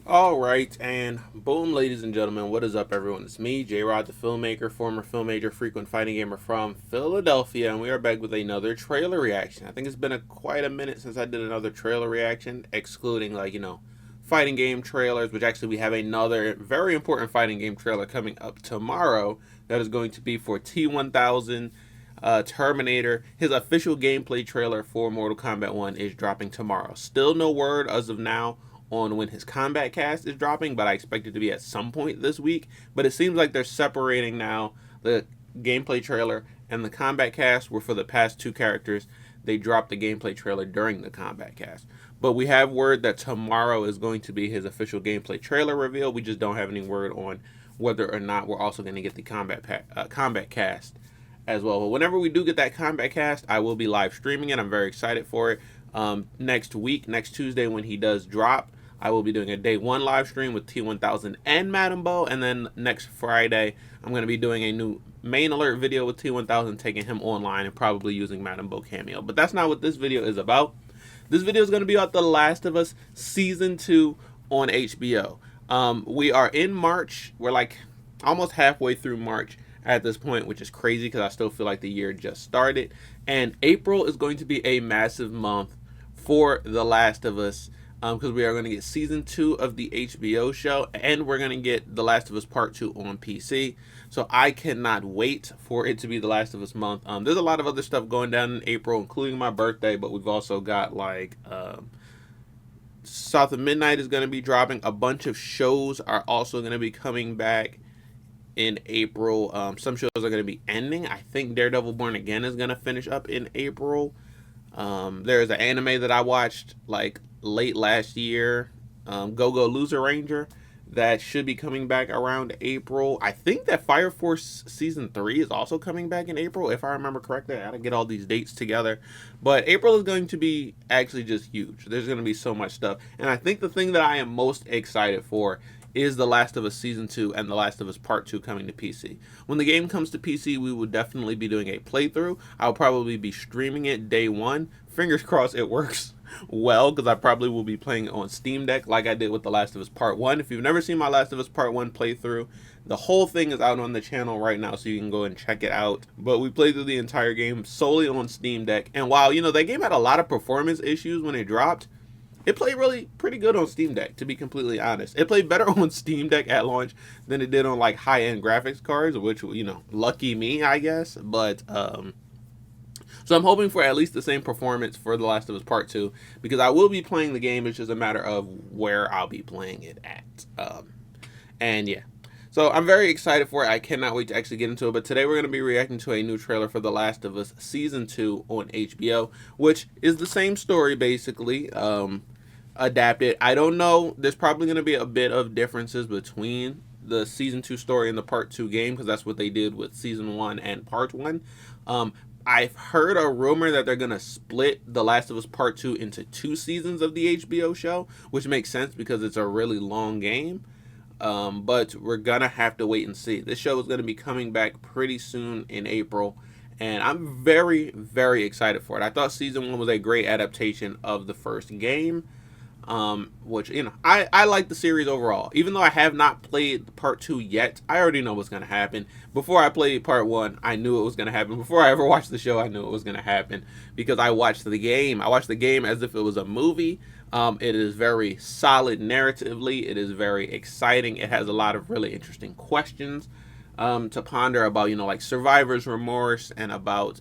All right, and boom, ladies and gentlemen, what is up, everyone? It's me, J Rod, the filmmaker, former filmmaker, frequent fighting gamer from Philadelphia, and we are back with another trailer reaction. I think it's been quite a minute since I did another trailer reaction, excluding, fighting game trailers, which actually we have another very important fighting game trailer coming up tomorrow that is going to be for T1000 Terminator. His official gameplay trailer for Mortal Kombat 1 is dropping tomorrow. Still no word as of now on when his combat cast is dropping, but I expect it to be at some point this week. But it seems like they're separating now. The gameplay trailer and the combat cast were for the past two characters. They dropped the gameplay trailer during the combat cast. But we have word that tomorrow is going to be his official gameplay trailer reveal. We just don't have any word on whether or not we're also going to get the combat cast as well. But whenever we do get that combat cast, I will be live streaming it. I'm very excited for it. Next week, next Tuesday when he does drop, I will be doing a day one live stream with T1000 and Madam Bo, and then next Friday I'm going to be doing a new main alert video with T1000, taking him online and probably using Madam Bo cameo. But that's not what this video is about. This video is going to be about The Last of Us Season 2 on HBO. We are in March. We're like almost halfway through March at this point, which is crazy because I still feel like the year just started. And April is going to be a massive month for The Last of Us, because we are going to get season 2 of the HBO show, and we're going to get The Last of Us Part 2 on PC. So I cannot wait for it to be The Last of Us month. There's a lot of other stuff going down in April, including my birthday, but we've also got South of Midnight is going to be dropping. A bunch of shows are also going to be coming back in April. Some shows are going to be ending. I think Daredevil Born Again is going to finish up in April. There's an anime that I watched like late last year, Go Go Loser Ranger, that should be coming back around April. I think that Fire Force Season 3 is also coming back in April, if I remember correctly. I gotta get all these dates together. But April is going to be actually just huge. There's going to be so much stuff. And I think the thing that I am most excited for is The Last of Us Season 2 and The Last of Us Part 2 coming to PC. When the game comes to PC, we will definitely be doing a playthrough. I'll probably be streaming it day one. Fingers crossed it works well, because I probably will be playing it on Steam Deck like I did with The Last of Us Part 1. If you've never seen my Last of Us Part 1 playthrough, the whole thing is out on the channel right now, so you can go and check it out. But we played through the entire game solely on Steam Deck, and while, that game had a lot of performance issues when it dropped, it played really pretty good on Steam Deck, to be completely honest. It played better on Steam Deck at launch than it did on like high-end graphics cards, which, lucky me, I guess. But so I'm hoping for at least the same performance for The Last of Us Part 2, because I will be playing the game. It's just a matter of where I'll be playing it at. And yeah. So I'm very excited for it. I cannot wait to actually get into it. But today we're going to be reacting to a new trailer for The Last of Us Season 2 on HBO, which is the same story basically, adapted. I don't know. There's probably going to be a bit of differences between the Season 2 story and the Part 2 game, because that's what they did with Season 1 and Part 1. I've heard a rumor that they're going to split The Last of Us Part 2 into 2 seasons of the HBO show, which makes sense because it's a really long game. But we're going to have to wait and see. This show is going to be coming back pretty soon in April, and I'm very, very excited for it. I thought Season 1 was a great adaptation of the first game. Which, I like the series overall. Even though I have not played Part 2 yet, I already know what's going to happen. Before I played Part 1, I knew it was going to happen. Before I ever watched the show, I knew it was going to happen, because I watched the game. I watched the game as if it was a movie. It is very solid narratively. It is very exciting. It has a lot of really interesting questions to ponder about, like survivor's remorse, and about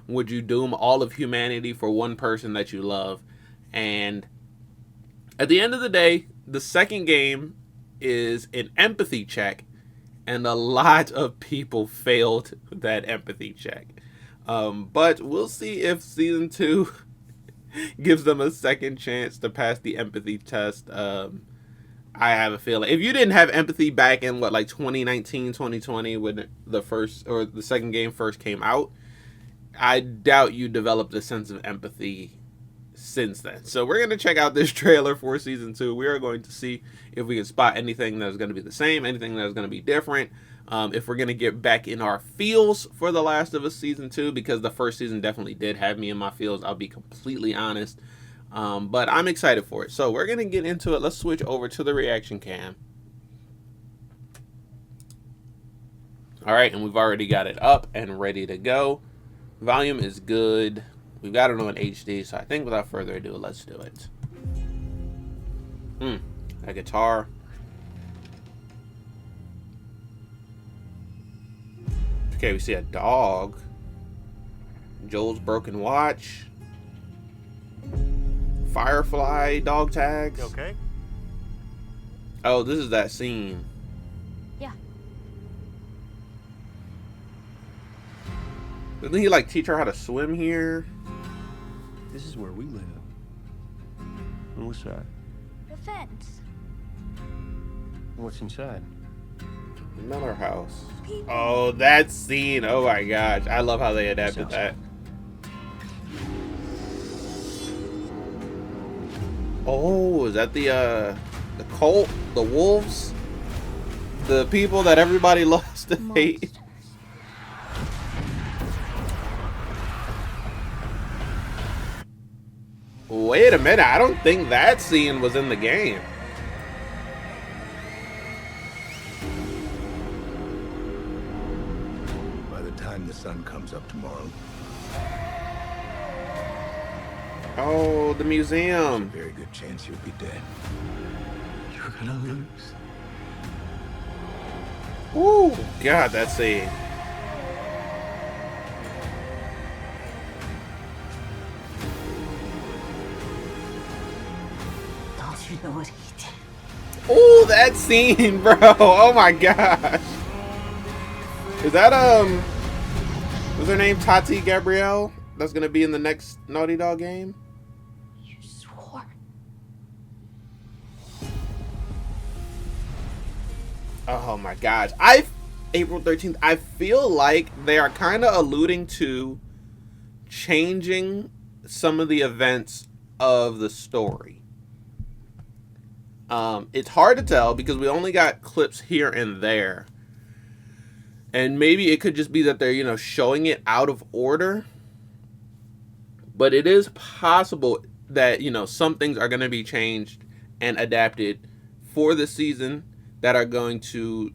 would you doom all of humanity for one person that you love. And at the end of the day, the second game is an empathy check, and a lot of people failed that empathy check. But we'll see if Season 2 gives them a second chance to pass the empathy test. I have a feeling if you didn't have empathy back in 2019, 2020, when the first or the second game first came out, I doubt you developed a sense of empathy since then. So we're going to check out this trailer for Season 2. We are going to see if we can spot anything that is going to be the same, anything that is going to be different. If we're going to get back in our feels for The Last of Us Season 2, because the first season definitely did have me in my feels, I'll be completely honest. But I'm excited for it. So we're going to get into it. Let's switch over to the reaction cam. All right, and we've already got it up and ready to go. Volume is good. We've got it on HD, so I think without further ado, let's do it. A guitar. Okay, we see a dog. Joel's broken watch. Firefly dog tags. Okay. Oh, this is that scene. Yeah. Didn't he like teach her how to swim here? This is where we live. And what's that? The fence. What's inside? Miller House. People. Oh, that scene. Oh my gosh. I love how they adapted that. Oh, is that the cult? The wolves? The people that everybody loves to hate? Wait a minute. I don't think that scene was in the game. By the time the sun comes up tomorrow, Oh, the museum. very good chance you'll be dead. You're gonna lose. Ooh, God, that scene. Don't you know what he did? Oh, that scene, bro. Oh my gosh. Is that what's her name? Tati Gabrielle? That's gonna be in the next Naughty Dog game? You swore. Oh my gosh. April 13th, I feel like they are kind of alluding to changing some of the events of the story. It's hard to tell because we only got clips here and there. And maybe it could just be that they're, showing it out of order. But it is possible that, some things are going to be changed and adapted for the season that are going to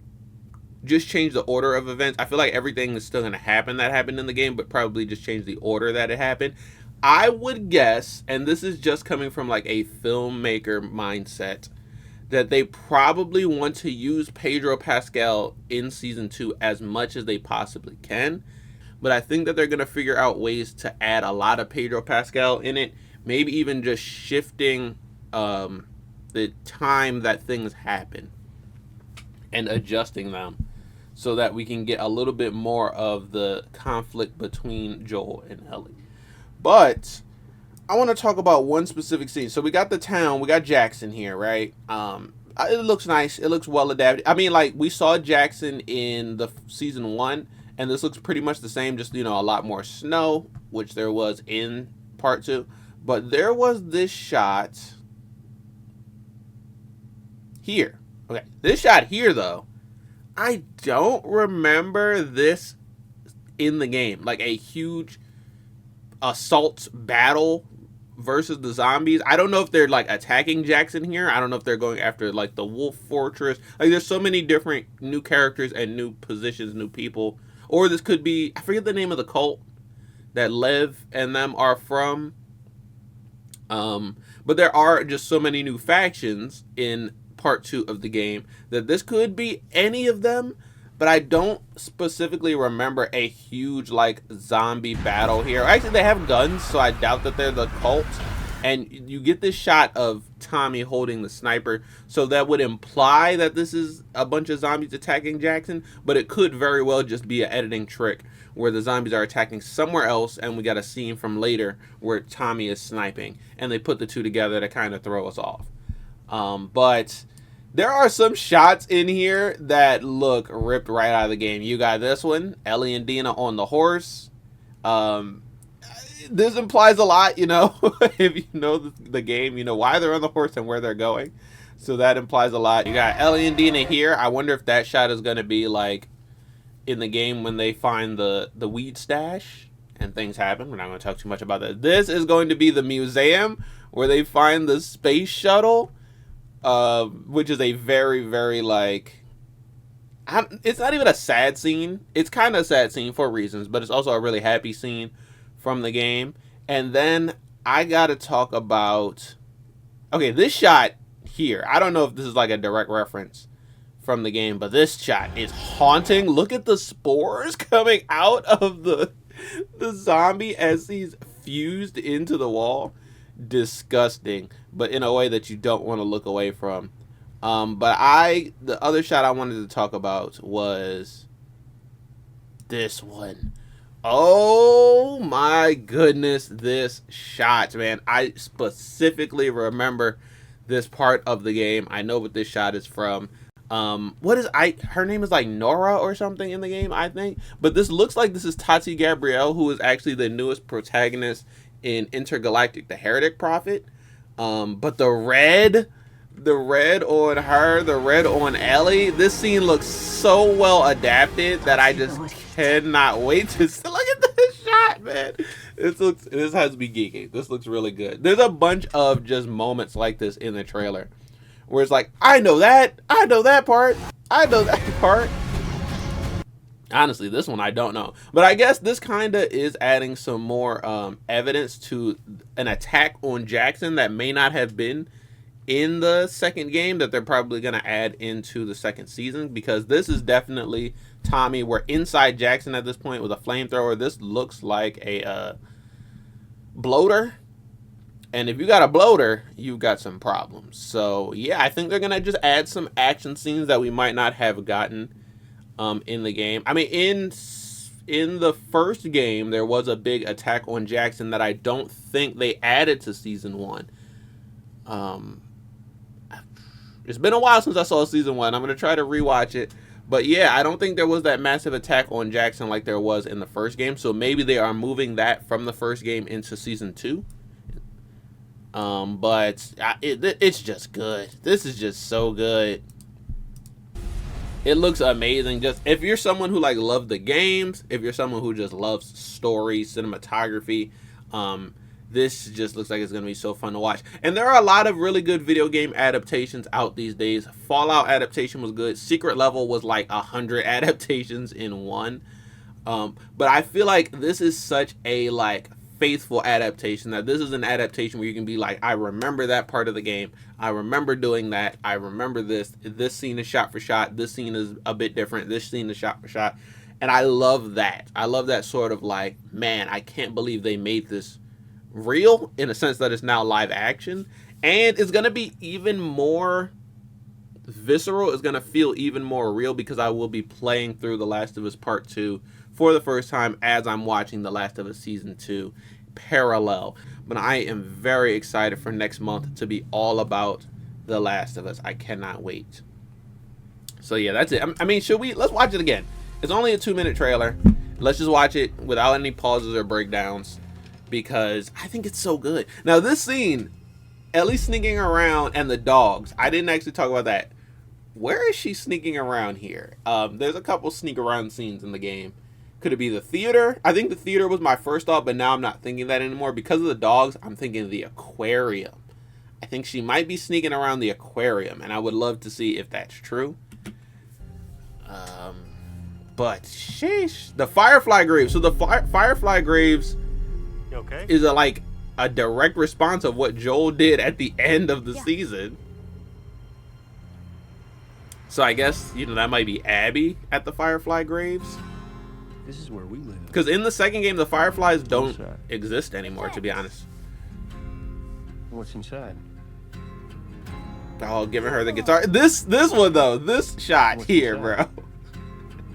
just change the order of events. I feel like everything is still going to happen that happened in the game, but probably just change the order that it happened. I would guess, and this is just coming from like a filmmaker mindset, that they probably want to use Pedro Pascal in season 2 as much as they possibly can. But I think that they're going to figure out ways to add a lot of Pedro Pascal in it. Maybe even just shifting the time that things happen and adjusting them so that we can get a little bit more of the conflict between Joel and Ellie. But I want to talk about one specific scene. So we got the town, we got Jackson here, right? It looks nice. It looks well adapted. I mean, like, we saw Jackson in the season 1, and this looks pretty much the same, just, a lot more snow, which there was in part 2. But there was this shot here. Okay, this shot here, though, I don't remember this in the game. Like a huge assault battle versus the zombies. I don't know if they're like attacking Jackson here. I don't know if they're going after like the Wolf Fortress. Like there's so many different new characters and new positions, new people. Or this could be, I forget the name of the cult that Lev and them are from. But there are just so many new factions in part 2 of the game that this could be any of them. But I don't specifically remember a huge, like, zombie battle here. Actually, they have guns, so I doubt that they're the cult. And you get this shot of Tommy holding the sniper. So that would imply that this is a bunch of zombies attacking Jackson. But it could very well just be an editing trick where the zombies are attacking somewhere else. And we got a scene from later where Tommy is sniping. And they put the two together to kind of throw us off. But there are some shots in here that look ripped right out of the game. You got this one, Ellie and Dina on the horse. This implies a lot, if you know the game, you know why they're on the horse and where they're going. So that implies a lot. You got Ellie and Dina here. I wonder if that shot is going to be like in the game when they find the weed stash and things happen. We're not going to talk too much about that. This is going to be the museum where they find the space shuttle, which is a very, very, like, it's not even a sad scene. It's kind of a sad scene for reasons, but it's also a really happy scene from the game. And then I got to talk about, okay, this shot here. I don't know if this is like a direct reference from the game, but this shot is haunting. Look at the spores coming out of the zombie as he's fused into the wall. Disgusting, but in a way that you don't want to look away from. But the other shot I wanted to talk about was this one. Oh my goodness, this shot, man. I specifically remember this part of the game. I know what this shot is from. Her name is like Nora or something in the game, I think. But this looks like this is Tati Gabrielle, who is actually the newest protagonist in Intergalactic, the Heretic Prophet. But the red on her, the red on Ellie, this scene looks so well adapted that I just cannot wait to look at this shot, man. This has to be geeky. This looks really good. There's a bunch of just moments like this in the trailer where it's like, I know that part. Honestly, this one I don't know. But I guess this kind of is adding some more evidence to an attack on Jackson that may not have been in the second game, that they're probably going to add into the second season, because this is definitely Tommy. We're inside Jackson at this point with a flamethrower. This looks like a bloater. And if you got a bloater, you've got some problems. So, yeah, I think they're going to just add some action scenes that we might not have gotten in the game. I mean, in the first game, there was a big attack on Jackson that I don't think they added to Season 1. It's been a while since I saw Season 1. I'm going to try to rewatch it. But, yeah, I don't think there was that massive attack on Jackson like there was in the first game. So, maybe they are moving that from the first game into Season 2. But it's just good. This is just so good. It looks amazing. Just if you're someone who like loved the games, if you're someone who just loves story, cinematography, this just looks like it's gonna be so fun to watch. And there are a lot of really good video game adaptations out these days. Fallout adaptation was good. Secret Level was like 100 adaptations in one. But I feel like this is such a like faithful adaptation, that this is an adaptation where you can be like, I remember that part of the game, I remember doing that, I remember this scene is shot for shot, this scene is a bit different, this scene is shot for shot. And I love that. I love that sort of like, man, I can't believe they made this real, in a sense that it's now live action, and it's gonna be even more visceral. It's gonna feel even more real because I will be playing through The Last of Us Part 2 for the first time as I'm watching The Last of Us Season 2 parallel. But I am very excited for next month to be all about The Last of Us. I cannot wait. So yeah, that's it. I mean, let's watch it again. It's only a 2-minute trailer. Let's just watch it without any pauses or breakdowns, because I think it's so good. Now this scene, Ellie sneaking around and the dogs, I didn't actually talk about that. Where is she sneaking around here? There's a couple sneak around scenes in the game. Could it be the theater? I think the theater was my first thought, but now I'm not thinking that anymore. Because of the dogs, I'm thinking the aquarium. I think she might be sneaking around the aquarium, and I would love to see if that's true. But sheesh, the Firefly Graves. So the Firefly Graves is a direct response of what Joel did at the end of the season. So I guess, that might be Abby at the Firefly Graves. This is where we live. Because in the second game, the Fireflies don't exist anymore, to be honest. What's inside? Oh, giving her the guitar. This one, though. This shot What's here, inside?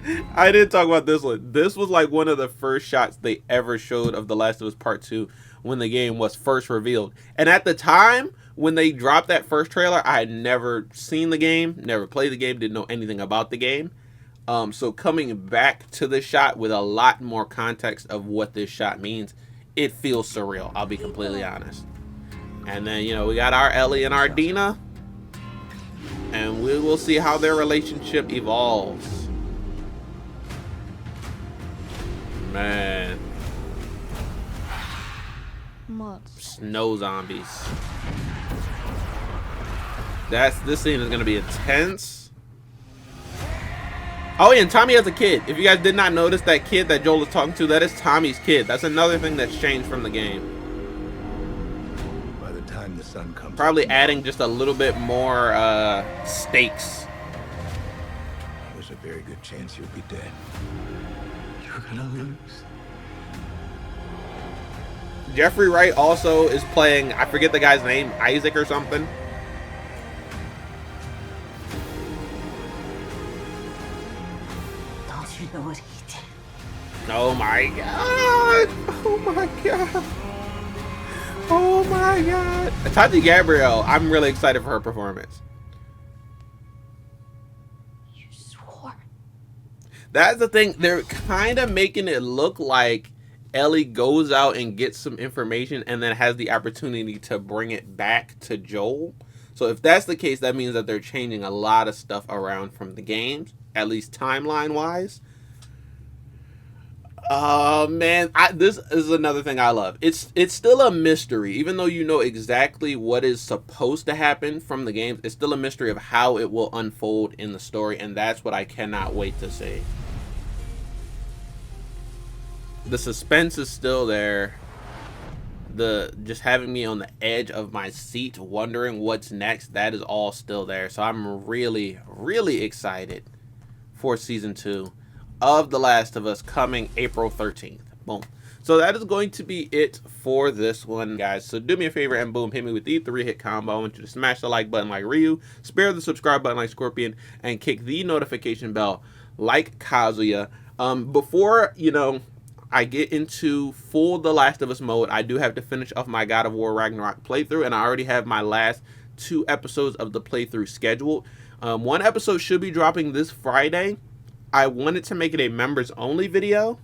bro. I didn't talk about this one. This was like one of the first shots they ever showed of The Last of Us Part 2 when the game was first revealed. And at the time, when they dropped that first trailer, I had never seen the game, never played the game, didn't know anything about the game. So coming back to the shot with a lot more context of what this shot means, it feels surreal, I'll be completely honest. And then, we got our Ellie and our Dina, and we will see how their relationship evolves. Man. Snow zombies. This scene is gonna be intense. Oh yeah, and Tommy has a kid. If you guys did not notice, that kid that Joel is talking to, that is Tommy's kid. That's another thing that's changed from the game. By the time the sun comes Probably up tomorrow, adding just a little bit more stakes. there's a very good chance you'll be dead. You're gonna lose. Jeffrey Wright also is playing, I forget the guy's name, Isaac or something. Don't you know what he did? Oh my god! Oh my god! Oh my god! Tati Gabrielle, I'm really excited for her performance. You swore. That's the thing, they're kind of making it look like Ellie goes out and gets some information and then has the opportunity to bring it back to Joel. So if that's the case, that means that they're changing a lot of stuff around from the games, at least timeline wise. Oh man, this is another thing I love. It's still a mystery, even though you know exactly what is supposed to happen from the games. It's still a mystery of how it will unfold in the story, and that's what I cannot wait to see. The suspense is still there. Just having me on the edge of my seat, wondering what's next, that is all still there. So I'm really, really excited for season 2 of The Last of Us coming April 13th. Boom. So that is going to be it for this one, guys. So do me a favor and boom, hit me with the 3-hit combo. I want you to smash the like button like Ryu, spare the subscribe button like Scorpion, and kick the notification bell like Kazuya. Before, I get into full The Last of Us mode, I do have to finish off my God of War Ragnarok playthrough, and I already have my last 2 episodes of the playthrough scheduled. One episode should be dropping this Friday. I wanted to make it a members only video,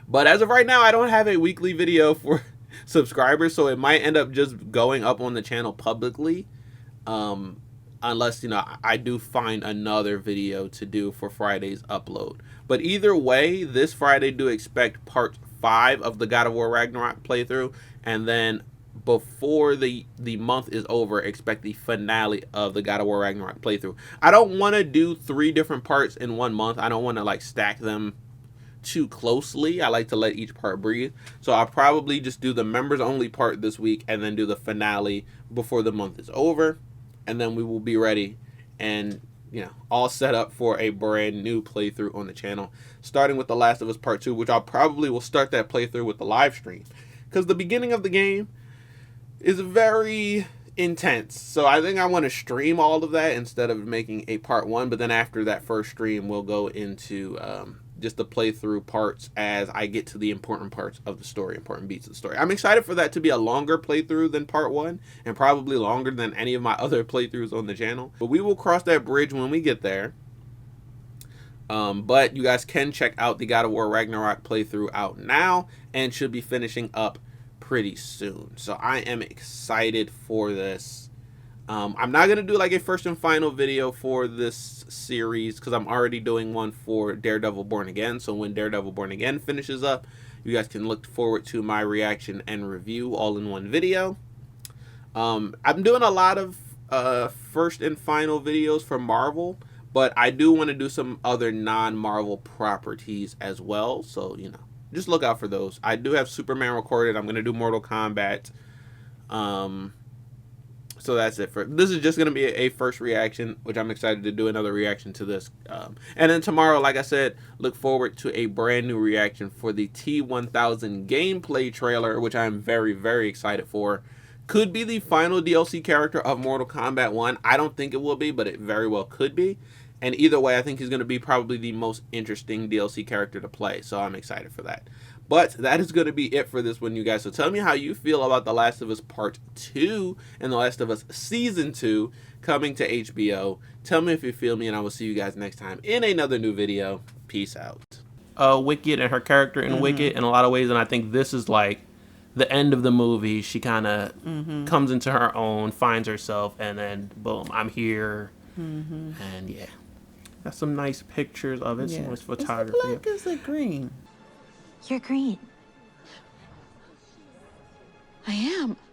but as of right now, I don't have a weekly video for subscribers, so it might end up just going up on the channel publicly, unless I do find another video to do for Friday's upload. But either way, this Friday do expect part 5 of the God of War Ragnarok playthrough, and then before the month is over, expect the finale of the God of War Ragnarok playthrough. I don't want to do 3 different parts in one month. I don't want to stack them too closely. I like to let each part breathe. So I'll probably just do the members only part this week and then do the finale before the month is over, and then we will be ready and all set up for a brand new playthrough on the channel, starting with The Last of Us Part 2, which I'll probably will start that playthrough with the live stream, because the beginning of the game is very intense. So I think I want to stream all of that instead of making a part 1, but then after that first stream, we'll go into just the playthrough parts as I get to the important parts of the story, important beats of the story. I'm excited for that to be a longer playthrough than part 1, and probably longer than any of my other playthroughs on the channel. But we will cross that bridge when we get there. But you guys can check out the God of War Ragnarok playthrough out now, and should be finishing up pretty soon. So I am excited for this. I'm not going to do a first and final video for this series, because I'm already doing one for Daredevil Born Again. So when Daredevil Born Again finishes up, you guys can look forward to my reaction and review all in one video. I'm doing a lot of first and final videos for Marvel, but I do want to do some other non-Marvel properties as well. So, just look out for those. I do have Superman recorded. I'm going to do Mortal Kombat. So that's it. This is just going to be a first reaction, which I'm excited to do another reaction to this. And then tomorrow, like I said, look forward to a brand new reaction for the T-1000 gameplay trailer, which I'm very, very excited for. Could be the final DLC character of Mortal Kombat 1. I don't think it will be, but it very well could be. And either way, I think he's going to be probably the most interesting DLC character to play. So I'm excited for that. But that is going to be it for this one, you guys. So tell me how you feel about The Last of Us Part 2 and The Last of Us Season 2 coming to HBO. Tell me if you feel me, and I will see you guys next time in another new video. Peace out. Wicked and her character in Wicked in a lot of ways, and I think this is the end of the movie. She kind of comes into her own, finds herself, and then boom, I'm here. And yeah. Got some nice pictures of it, some nice photography. Is it black? Is it green? You're green. I am.